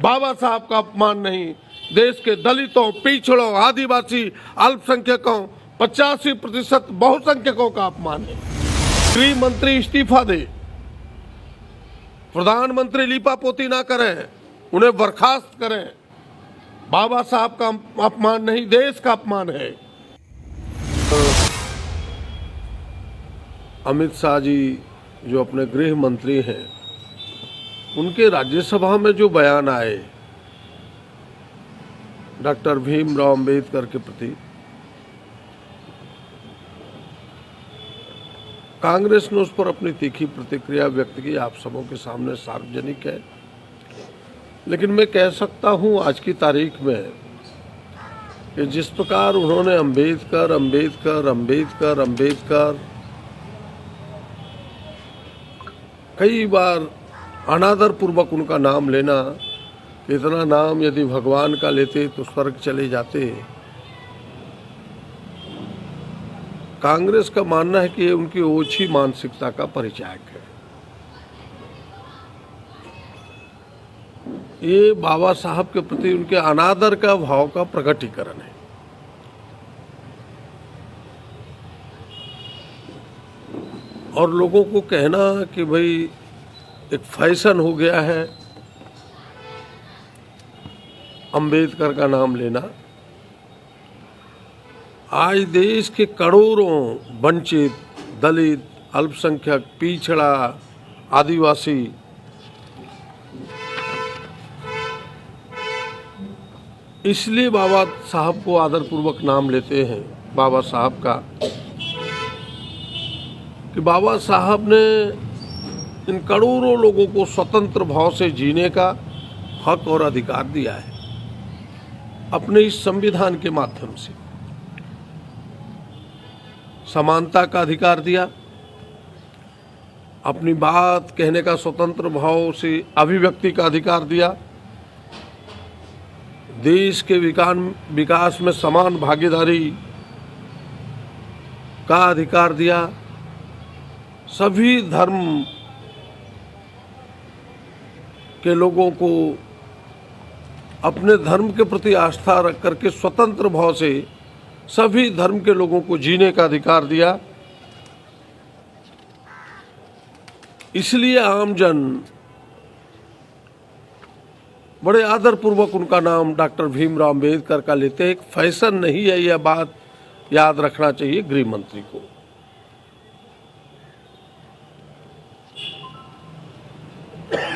बाबा साहब का अपमान नहीं, देश के दलितों, पिछड़ों, आदिवासी, अल्पसंख्यकों, 85% बहुसंख्यकों का अपमान है। गृह मंत्री इस्तीफा दे, प्रधानमंत्री लीपापोती ना करें, उन्हें बर्खास्त करें। बाबा साहब का अपमान नहीं, देश का अपमान है। अमित शाह जी जो अपने गृह मंत्री हैं, उनके राज्यसभा में जो बयान आए डॉक्टर भीमराव अंबेडकर के प्रति, कांग्रेस ने उस पर अपनी तीखी प्रतिक्रिया व्यक्त की, आप सबों के सामने सार्वजनिक है। लेकिन मैं कह सकता हूं आज की तारीख में कि जिस प्रकार उन्होंने अंबेडकर अंबेडकर अंबेडकर अंबेडकर कई बार अनादर पूर्वक उनका नाम लेना, इतना नाम यदि भगवान का लेते तो स्वर्ग चले जाते। कांग्रेस का मानना है कि ये उनकी ओछी मानसिकता का परिचायक है। ये बाबा साहब के प्रति उनके अनादर का भाव का प्रकटीकरण है। और लोगों को कहना कि भाई एक फैशन हो गया है अंबेडकर का नाम लेना, आज देश के करोड़ों वंचित, दलित, अल्पसंख्यक, पिछड़ा, आदिवासी इसलिए बाबा साहब को आदरपूर्वक नाम लेते हैं बाबा साहब का, कि बाबा साहब ने इन करोड़ों लोगों को स्वतंत्र भाव से जीने का हक और अधिकार दिया है अपने इस संविधान के माध्यम से। समानता का अधिकार दिया, अपनी बात कहने का स्वतंत्र भाव से अभिव्यक्ति का अधिकार दिया, देश के विकास में समान भागीदारी का अधिकार दिया, सभी धर्म के लोगों को अपने धर्म के प्रति आस्था रख करके स्वतंत्र भाव से सभी धर्म के लोगों को जीने का अधिकार दिया। इसलिए आमजन बड़े आदरपूर्वक उनका नाम डॉक्टर भीमराव अंबेडकर का लेते हैं। एक फैशन नहीं है, यह बात याद रखना चाहिए गृह मंत्री को।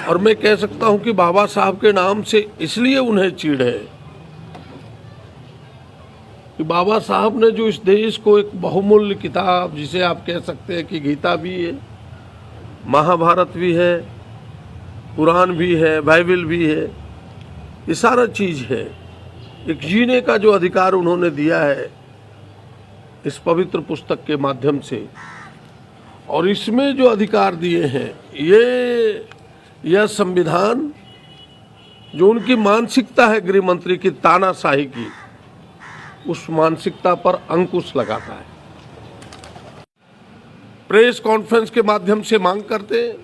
और मैं कह सकता हूं कि बाबा साहब के नाम से इसलिए उन्हें चिढ़ है कि बाबा साहब ने जो इस देश को एक बहुमूल्य किताब, जिसे आप कह सकते हैं कि गीता भी है, महाभारत भी है, कुरान भी है, बाइबल भी है, ये सारा चीज है, एक जीने का जो अधिकार उन्होंने दिया है इस पवित्र पुस्तक के माध्यम से, और इसमें जो अधिकार दिए हैं, यह संविधान जो उनकी मानसिकता है गृह मंत्री की तानाशाही की, उस मानसिकता पर अंकुश लगाता है। प्रेस कॉन्फ्रेंस के माध्यम से मांग करते हैं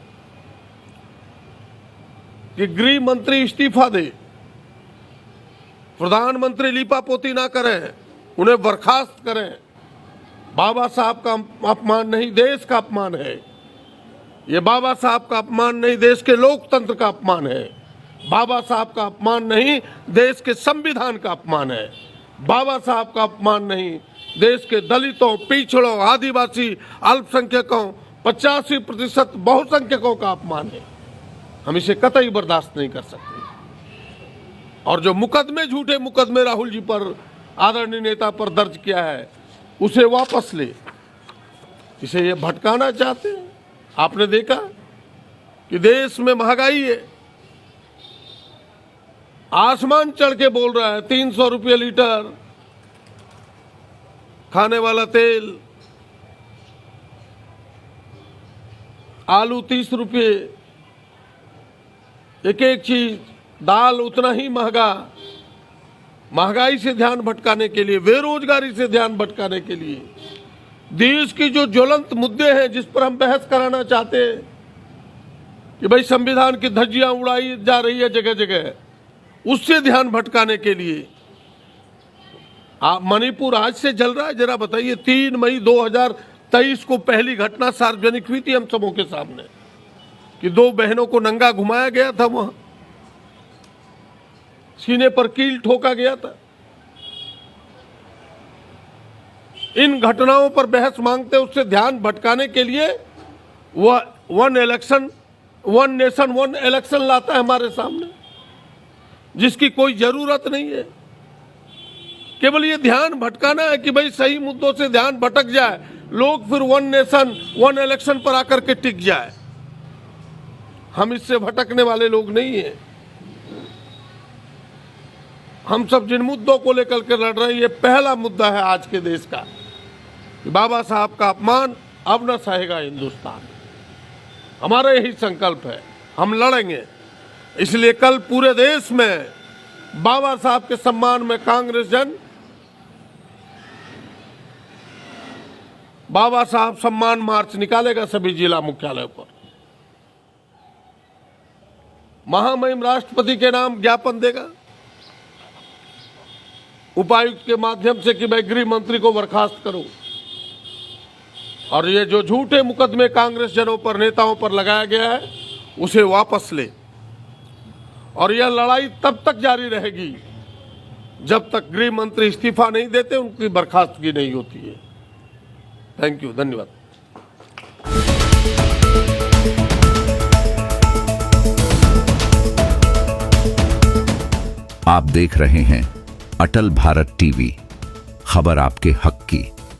कि गृह मंत्री इस्तीफा दे, प्रधानमंत्री लीपापोती ना करें, उन्हें बर्खास्त करें। बाबा साहब का अपमान नहीं, देश का अपमान है। ये बाबा साहब का अपमान नहीं, देश के लोकतंत्र का अपमान है। बाबा साहब का अपमान नहीं, देश के संविधान का अपमान है। बाबा साहब का अपमान नहीं, देश के दलितों, पिछड़ों, आदिवासी, अल्पसंख्यकों, 85% बहुसंख्यकों का अपमान है। हम इसे कतई बर्दाश्त नहीं कर सकते। और जो मुकदमे, झूठे मुकदमे राहुल जी पर, आदरणीय नेता पर दर्ज किया है, उसे वापस ले। इसे ये भटकाना चाहते हैं। आपने देखा कि देश में महंगाई है, आसमान चढ़ के बोल रहा है। 300 रुपये लीटर खाने वाला तेल, आलू 30 रुपये, एक एक चीज, दाल उतना ही महंगा। महंगाई से ध्यान भटकाने के लिए, बेरोजगारी से ध्यान भटकाने के लिए, देश की जो ज्वलंत मुद्दे हैं जिस पर हम बहस कराना चाहते हैं कि भाई संविधान की धज्जियां उड़ाई जा रही है जगह जगह, उससे ध्यान भटकाने के लिए मणिपुर आज से जल रहा है। जरा बताइए, 3 मई 2023 को पहली घटना सार्वजनिक हुई थी हम सबों के सामने कि 2 बहनों को नंगा घुमाया गया था, वहां सीने पर कील ठोका गया था। इन घटनाओं पर बहस मांगते उससे ध्यान भटकाने के लिए वह वन नेशन वन इलेक्शन लाता है हमारे सामने, जिसकी कोई जरूरत नहीं है। केवल ये ध्यान भटकाना है कि भाई सही मुद्दों से ध्यान भटक जाए, लोग फिर वन नेशन वन इलेक्शन पर आकर के टिक जाए। हम इससे भटकने वाले लोग नहीं हैं। हम सब जिन मुद्दों को लेकर के लड़ रहे हैं, ये पहला मुद्दा है आज के देश का कि बाबा साहब का अपमान अब न सहेगा हिंदुस्तान। हमारा यही संकल्प है, हम लड़ेंगे। इसलिए कल पूरे देश में बाबा साहब के सम्मान में कांग्रेस जन बाबा साहब सम्मान मार्च निकालेगा सभी जिला मुख्यालयों पर। महामहिम राष्ट्रपति के नाम ज्ञापन देगा उपायुक्त के माध्यम से कि भाई गृह मंत्री को बर्खास्त करो, और ये जो झूठे मुकदमे कांग्रेस जनों पर, नेताओं पर लगाया गया है, उसे वापस ले। और यह लड़ाई तब तक जारी रहेगी जब तक गृह मंत्री इस्तीफा नहीं देते, उनकी बर्खास्तगी नहीं होती है। थैंक यू, धन्यवाद। आप देख रहे हैं अटल भारत टीवी, खबर आपके हक की।